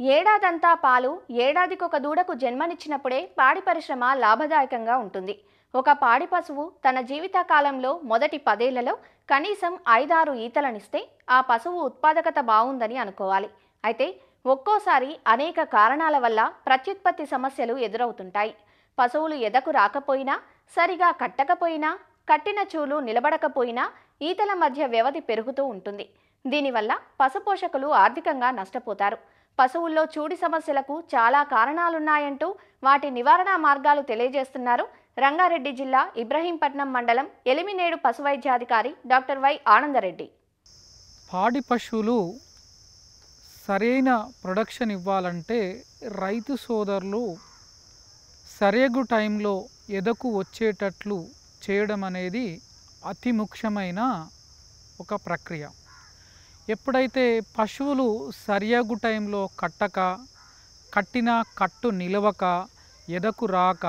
ఏడాదంతా పాలు ఏడాదికొక దూడకు జన్మనిచ్చినప్పుడే పాడి పరిశ్రమ లాభదాయకంగా ఉంటుంది. ఒక పాడి పశువు తన జీవిత కాలంలో మొదటి 10 ఏళ్లలో కనీసం 5-6 ఈతలనిస్తే ఆ పశువు ఉత్పాదకత బాగుందని అనుకోవాలి. అయితే ఒక్కోసారి అనేక కారణాల వల్ల ప్రత్యుత్పత్తి సమస్యలు ఎదురవుతుంటాయి. పశువులు ఎదకు రాకపోయినా, సరిగా కట్టకపోయినా, కట్టిన చూలు నిలబడకపోయినా ఈతల మధ్య వ్యవధి పెరుగుతూ ఉంటుంది. దీనివల్ల పశుపోషకులు ఆర్థికంగా నష్టపోతారు. పశువుల్లో చూడి సమస్యలకు చాలా కారణాలున్నాయంటూ వాటి నివారణ మార్గాలు తెలియజేస్తున్నారు రంగారెడ్డి జిల్లా ఇబ్రహీంపట్నం మండలం ఎలిమినేడు పశువైద్యాధికారి డాక్టర్ వై ఆనందరెడ్డి. పాడి పశువులు సరైన ప్రొడక్షన్ ఇవ్వాలంటే రైతు సోదరులు సరైన టైంలో ఎదకు వచ్చేటట్లు చేయడం అనేది అతి ముఖ్యమైన ఒక ప్రక్రియ. ఎప్పుడైతే పశువులు సరియగు టైంలో కట్టిన కట్టు నిలవక ఎదకు రాక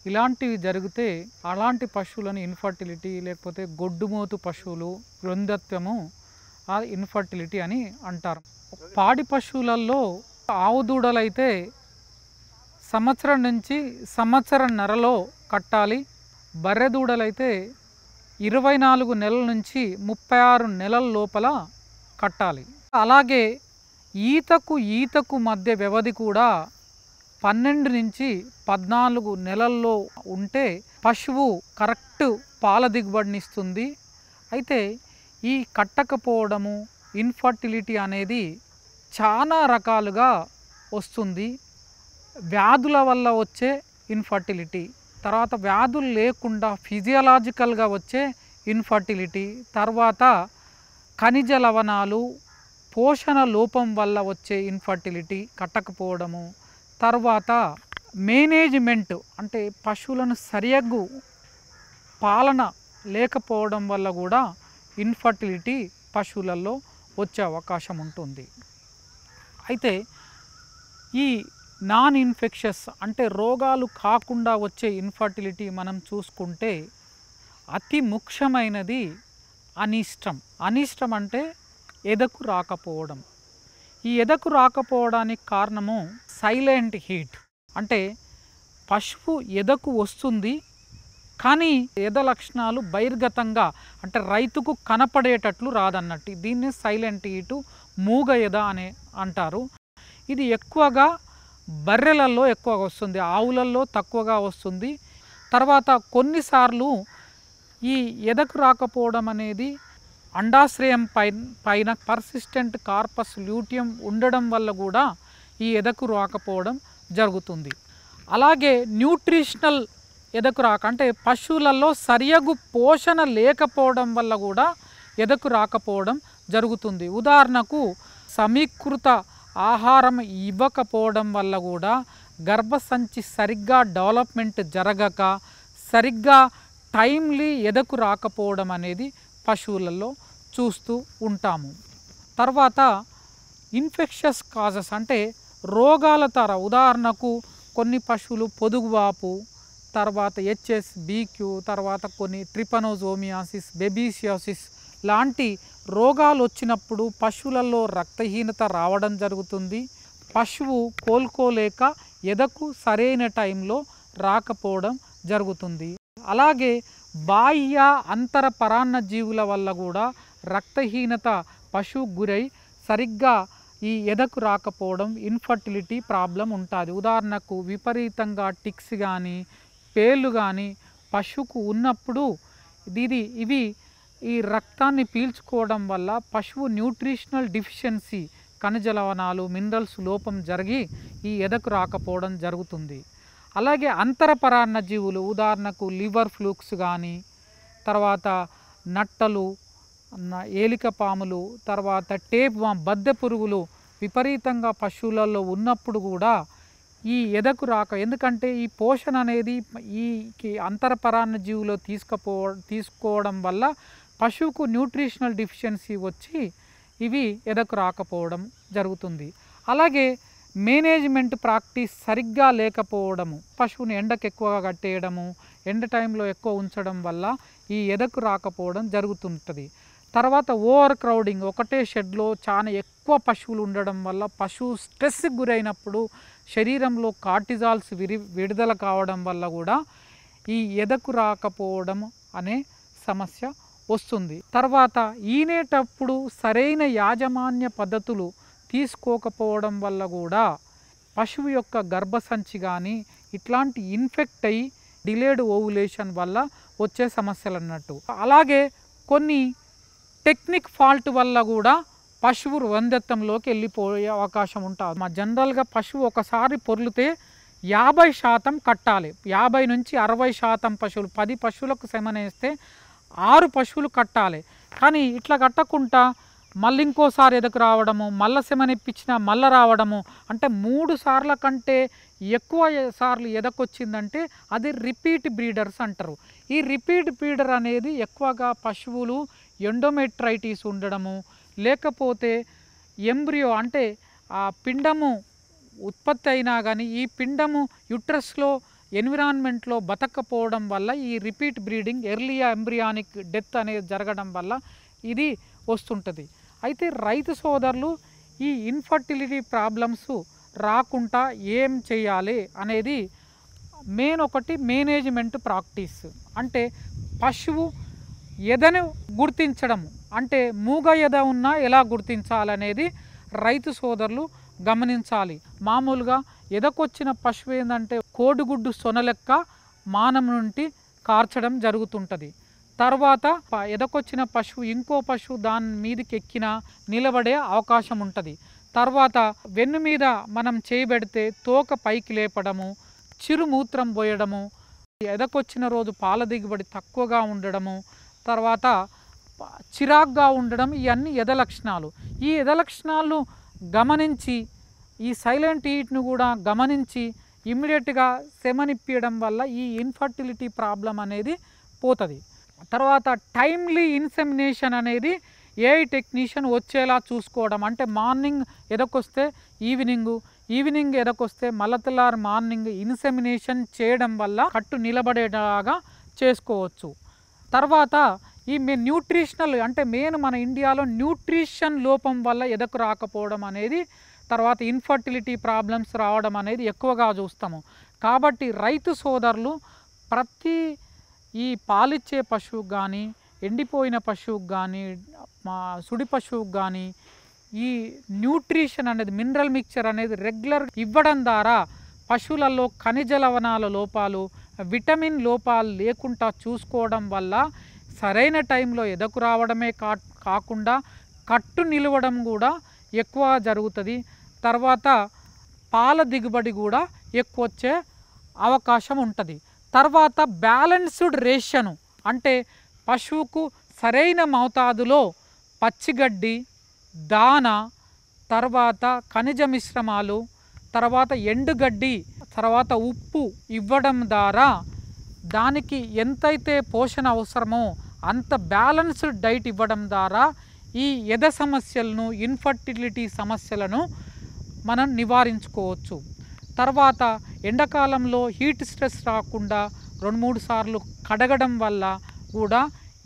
ఇలాంటివి జరిగితే అలాంటి పశువులను ఇన్ఫర్టిలిటీ లేకపోతే గొడ్డుమోతు పశువులు వృందత్వము ఆ ఇన్ఫర్టిలిటీ అని అంటారు. పాడి పశువులలో ఆవు దూడలైతే సంవత్సరం నుంచి సంవత్సరంన్నరలో కట్టాలి. బర్రె దూడలైతే 24 నెలల నుంచి 36 నెలల లోపల కట్టాలి. అలాగే ఈతకు మధ్య వ్యవధి కూడా 12 నుంచి 14 నెలల్లో ఉంటే పశువు కరెక్ట్ పాల దిగుబడినిస్తుంది. అయితే ఈ కట్టకపోవడము ఇన్ఫర్టిలిటీ అనేది చాలా రకాలుగా వస్తుంది. వ్యాధుల వల్ల వచ్చే ఇన్ఫర్టిలిటీ, తర్వాత వ్యాధులు లేకుండా ఫిజియలాజికల్గా వచ్చే ఇన్ఫర్టిలిటీ, తర్వాత ఖనిజ లవణాలు పోషణ లోపం వల్ల వచ్చే ఇన్ఫర్టిలిటీ కట్టకపోవడము, తర్వాత మేనేజ్మెంట్ అంటే పశువులను సరియగు పాలన లేకపోవడం వల్ల కూడా ఇన్ఫర్టిలిటీ పశువులలో వచ్చే అవకాశం ఉంటుంది. అయితే ఈ నాన్ ఇన్ఫెక్షస్ అంటే రోగాలు కాకుండా వచ్చే ఇన్ఫర్టిలిటీ మనం చూసుకుంటే అతి ముఖ్యమైనది అనిష్టం అంటే ఎదకు రాకపోవడం. ఈ ఎదకు రాకపోవడానికి కారణము సైలెంట్ హీట్. అంటే పశువు ఎదకు వస్తుంది కానీ ఎద లక్షణాలు బహిర్గతంగా అంటే రైతుకు కనపడేటట్లు రాదన్నట్టు. దీన్ని సైలెంట్ హీటు, మూగ ఎద అని అంటారు. ఇది ఎక్కువగా బర్రెలలో ఎక్కువగా వస్తుంది, ఆవులలో తక్కువగా వస్తుంది. తర్వాత కొన్నిసార్లు ఈ ఎదకు రాకపోవడం అనేది అండాశ్రయం పైన పర్సిస్టెంట్ కార్పస్ ల్యూటియం ఉండడం వల్ల కూడా ఈ ఎదకు రాకపోవడం జరుగుతుంది. అలాగే న్యూట్రిషనల్ ఎదకు రాక అంటే పశువులలో సరియగు పోషణ లేకపోవడం వల్ల కూడా ఎదకు రాకపోవడం జరుగుతుంది. ఉదాహరణకు సమీకృత ఆహారం ఇవ్వకపోవడం వల్ల కూడా గర్భసంచి సరిగ్గా డెవలప్మెంట్ జరగక సరిగ్గా టైమ్లీ ఎదకు రాకపోవడం అనేది పశువులలో చూస్తూ ఉంటాము. తర్వాత ఇన్ఫెక్షస్ కాజెస్ అంటే రోగాల ఉదాహరణకు కొన్ని పశువులు పొదుగువాపు, తర్వాత హెచ్ఎస్బిక్యూ, తర్వాత కొన్ని ట్రిపనోజోమియాసిస్, బెబీసియోసిస్ లాంటి రోగాలు వచ్చినప్పుడు పశువులలో రక్తహీనత రావడం జరుగుతుంది. పశువు కోలుకోలేక ఎదకు సరైన టైంలో రాకపోవడం జరుగుతుంది. అలాగే బాహ్య అంతర పరాన్న జీవుల వల్ల కూడా రక్తహీనత పశువు గురై సరిగ్గా ఈ ఎదకు రాకపోవడం ఇన్ఫర్టిలిటీ ప్రాబ్లం ఉంటుంది. ఉదాహరణకు విపరీతంగా టిక్స్ కానీ పేర్లు కానీ పశువుకు ఉన్నప్పుడు ఇవి ఈ రక్తాన్ని పీల్చుకోవడం వల్ల పశువు న్యూట్రిషనల్ డిఫిషియన్సీ ఖనిజ లవణాలు మినరల్స్ లోపం జరిగి ఈ ఎదకు రాకపోవడం జరుగుతుంది. అలాగే అంతరపరాన్న జీవులు ఉదాహరణకు లివర్ ఫ్లూక్స్ కానీ, తర్వాత నట్టలు, ఏలికపాములు, తర్వాత టేప్ వామ్, బద్దె పురుగులు విపరీతంగా పశువులలో ఉన్నప్పుడు కూడా ఈ ఎదకు రాక, ఎందుకంటే ఈ పోషణ అనేది ఈ అంతరపరాన్న జీవులో తీసుకోవడం వల్ల పశువుకు న్యూట్రిషనల్ డిఫిషియన్సీ వచ్చి ఇవి ఎదకు రాకపోవడం జరుగుతుంది. అలాగే మేనేజ్మెంట్ ప్రాక్టీస్ సరిగ్గా లేకపోవడము, పశువుని ఎండకు ఎక్కువగా కట్టేయడము, ఎండ టైంలో ఎక్కువ ఉంచడం వల్ల ఈ ఎదకు రాకపోవడం జరుగుతుంటుంది. తర్వాత ఓవర్ క్రౌడింగ్, ఒకటే షెడ్లో చాలా ఎక్కువ పశువులు ఉండడం వల్ల పశువు స్ట్రెస్కి గురైనప్పుడు శరీరంలో కార్టిజాల్స్ విడుదల కావడం వల్ల కూడా ఈ ఎదకు రాకపోవడం అనే సమస్య వస్తుంది. తర్వాత ఈనేటప్పుడు సరైన యాజమాన్య పద్ధతులు తీసుకోకపోవడం వల్ల కూడా పశువు యొక్క గర్భసంచి కానీ ఇట్లాంటి ఇన్ఫెక్ట్ అయ్యి డిలేడ్ ఓవులేషన్ వల్ల వచ్చే సమస్యలు అన్నట్టు. అలాగే కొన్ని టెక్నిక్ ఫాల్ట్ వల్ల కూడా పశువు వందెత్తంలోకి వెళ్ళిపోయే అవకాశం ఉంటుంది. మా జనరల్గా పశువు ఒకసారి పొర్లితే 50% కట్టాలి. 50 నుంచి 60% పశువులు, 10 పశువులకు సెమనేస్తే 6 పశువులు కట్టాలి. కానీ ఇట్లా కట్టకుండా మళ్ళీ ఇంకోసారి ఎదకు రావడము, మళ్ళీ సెమనిప్పించిన మళ్ళీ రావడము, అంటే 3 సార్ల కంటే ఎక్కువ సార్లు ఎదకొచ్చిందంటే అది రిపీట్ బ్రీడర్స్ అంటారు. ఈ రిపీట్ బ్రీడర్ అనేది ఎక్కువగా పశువులు ఎండోమెట్రైటిస్ ఉండడము, లేకపోతే ఎంబ్రియో అంటే ఆ పిండము ఉత్పత్తి అయినా కానీ ఈ పిండము యుట్రస్లో ఎన్విరాన్మెంట్లో బతకపోవడం వల్ల ఈ repeat breeding early embryonic death అనేది జరగడం వల్ల ఇది వస్తుంటుంది. అయితే రైతు సోదరులు ఈ ఇన్ఫర్టిలిటీ ప్రాబ్లమ్స్ రాకుండా ఏం చేయాలి అనేది ఒకటి మేనేజ్మెంట్ ప్రాక్టీస్. అంటే పశువు ఎదను గుర్తించడం, అంటే మూగ ఎద ఉన్నా ఎలా గుర్తించాలనేది రైతు సోదరులు గమనించాలి. మామూలుగా ఎదకొచ్చిన పశువు ఏంటంటే కోడిగుడ్డు సొనలెక్క మానం నుండి కార్చడం జరుగుతుంటుంది. తర్వాత ఎదకొచ్చిన పశువు ఇంకో పశువు దాని మీదకి ఎక్కినా నిలబడే అవకాశం ఉంటుంది. తర్వాత వెన్ను మీద మనం చేయబెడితే తోక పైకి లేపడము, చిరుమూత్రం పోయడము, ఎదకొచ్చిన రోజు పాల దిగుబడి తక్కువగా ఉండడము, తర్వాత చిరాగ్గా ఉండడం, ఇవన్నీ ఎద లక్షణాలు. ఈ ఎద లక్షణాలను గమనించి ఈ సైలెంట్ హీట్ను కూడా గమనించి ఇమ్మీడియట్గా సెమనిప్పియడం వల్ల ఈ ఇన్ఫర్టిలిటీ ప్రాబ్లం అనేది పోతుంది. తర్వాత టైమ్లీ ఇన్సెమినేషన్ అనేది ఏఐ టెక్నీషియన్ వచ్చేలా చూసుకోవడం. అంటే మార్నింగ్ ఎదకొస్తే ఈవినింగ్ ఎదకొస్తే మళ్ళీ మార్నింగ్ ఇన్సెమినేషన్ చేయడం వల్ల కట్టు నిలబడేలాగా చేసుకోవచ్చు. తర్వాత ఈ న్యూట్రిషనల్ అంటే మన ఇండియాలో న్యూట్రిషన్ లోపం వల్ల ఎదకు రాకపోవడం అనేది, తర్వాత ఇన్ఫర్టిలిటీ ప్రాబ్లమ్స్ రావడం అనేది ఎక్కువగా చూస్తాము. కాబట్టి రైతు సోదరులు ప్రతి ఈ పాలిచ్చే పశువుకు కానీ, ఎండిపోయిన పశువుకు కానీ, సుడి పశువుకు కానీ ఈ న్యూట్రిషన్ అనేది, మినరల్ మిక్చర్ అనేది రెగ్యులర్ ఇవ్వడం ద్వారా పశువులలో ఖనిజ లవణాల లోపాలు, విటమిన్ లోపాలు లేకుండా చూసుకోవడం వల్ల సరైన టైంలో ఎదకు రావడమే కాకుండా కట్టు నిలవడం కూడా ఎక్కువ జరుగుతుంది. తర్వాత పాల దిగుబడి కూడా ఎక్కువ వచ్చే అవకాశం ఉంటుంది. తర్వాత బ్యాలెన్స్డ్ రేషన్ అంటే పశువుకు సరైన మోతాదులో పచ్చిగడ్డి, దాన, తర్వాత ఖనిజ మిశ్రమాలు, తర్వాత ఎండుగడ్డి, తర్వాత ఉప్పు ఇవ్వడం ద్వారా దానికి ఎంతైతే పోషణ అవసరమో అంత బ్యాలెన్స్డ్ డైట్ ఇవ్వడం ద్వారా ఈ ఎద సమస్యలను, ఇన్ఫర్టిలిటీ సమస్యలను మనం నివారించుకోవచ్చు. తర్వాత ఎండాకాలంలో హీట్ స్ట్రెస్ రాకుండా 2-3 సార్లు కడగడం వల్ల కూడా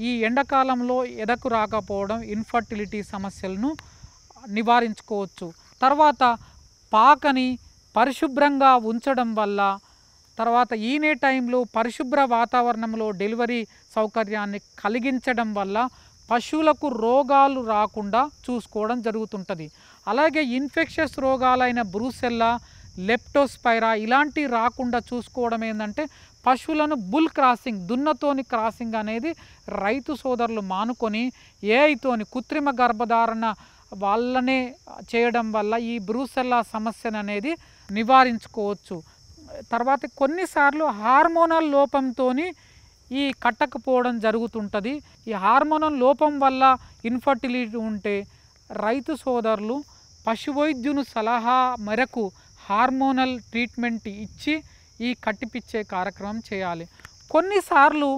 ఈ ఎండాకాలంలో ఎదకు రాకపోవడం, ఇన్ఫర్టిలిటీ సమస్యలను నివారించుకోవచ్చు. తర్వాత పాకని పరిశుభ్రంగా ఉంచడం వల్ల, తర్వాత ఈనే టైంలో పరిశుభ్ర వాతావరణంలో డెలివరీ సౌకర్యాన్ని కలిగించడం వల్ల పశువులకు రోగాలు రాకుండా చూసుకోవడం జరుగుతుంటుంది. అలాగే ఇన్ఫెక్షస్ రోగాలైన బ్రూసెల్లా, లెప్టోస్పైరా ఇలాంటివి రాకుండా చూసుకోవడం ఏంటంటే పశువులను బుల్ క్రాసింగ్, దున్నతోని క్రాసింగ్ అనేది రైతు సోదరులు మానుకొని ఏఐతోని కృత్రిమ గర్భధారణ వాళ్ళనే చేయడం వల్ల ఈ బ్రూసెల్లా సమస్యను అనేది నివారించుకోవచ్చు. తర్వాత కొన్నిసార్లు హార్మోనల్ లోపంతో ఈ కట్టకపోవడం జరుగుతుంటుంది. ఈ హార్మోనల్ లోపం వల్ల ఇన్ఫర్టిలిటీ ఉంటే రైతు సోదరులు పశువైద్యుని సలహా మేరకు హార్మోనల్ ట్రీట్మెంట్ ఇచ్చి ఈ కట్టిపిచ్చే కార్యక్రమం చేయాలి. కొన్నిసార్లు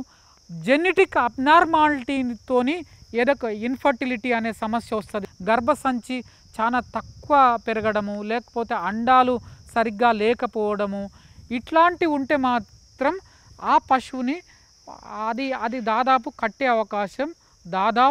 జెనెటిక్ అబ్నార్మాలిటీతోని ఏదొక ఇన్ఫర్టిలిటీ అనే సమస్య వస్తుంది. గర్భసంచి చాలా తక్కువ పెరగడము, లేకపోతే అండాలు సరిగ్గా లేకపోవడము, ఇట్లాంటివి ఉంటే మాత్రం ఆ పశువుని అది దాదాపు కట్టే అవకాశం దాదాపు